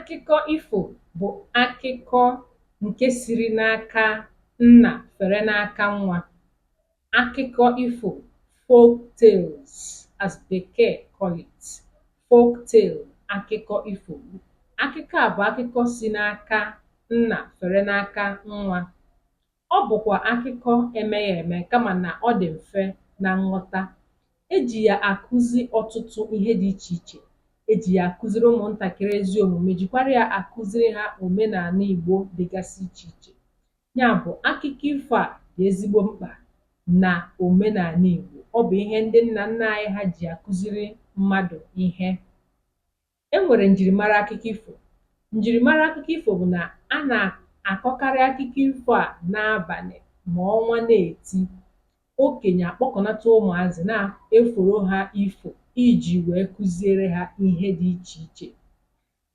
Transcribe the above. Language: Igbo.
Akụkọ ifo bụ akụkọ nke siri n'aka nna fere n'aka nwa. Akụkọ ifo (folk tales) as bekee call it. Folk tale akụkọ ifo. Akụkọ a bụ akụkọ si n'aka nna fere n'aka nwa. Ọ bụkwa akụkọ emeghị eme kama na ọ dị mfe na nghọta. Eji ya akụzi ọtụtụ ihe dị iche iche. Eji ya akụziri ụmụntakịrị ezi omume, jikwara ya akụziri ha omenala Igbo dịgasị iche iche. Ya bụ akụkọ ifo a dị ezigbo mkpa na omenala Igbo. Ọ bụ ihe ndị nna nna anyị ha ji akụziri mmadụ ihe. E nwere njirimara akụkọ ifo. Njirimara akụkọ ifo bụ na a na-akọkarị akụkọ ifo a n'abalị ma ọnwa na-eti. Okenye akpọkọnata ụmụazị na-eforo ha ifo iji wee kụziere ha ihe dị iche iche.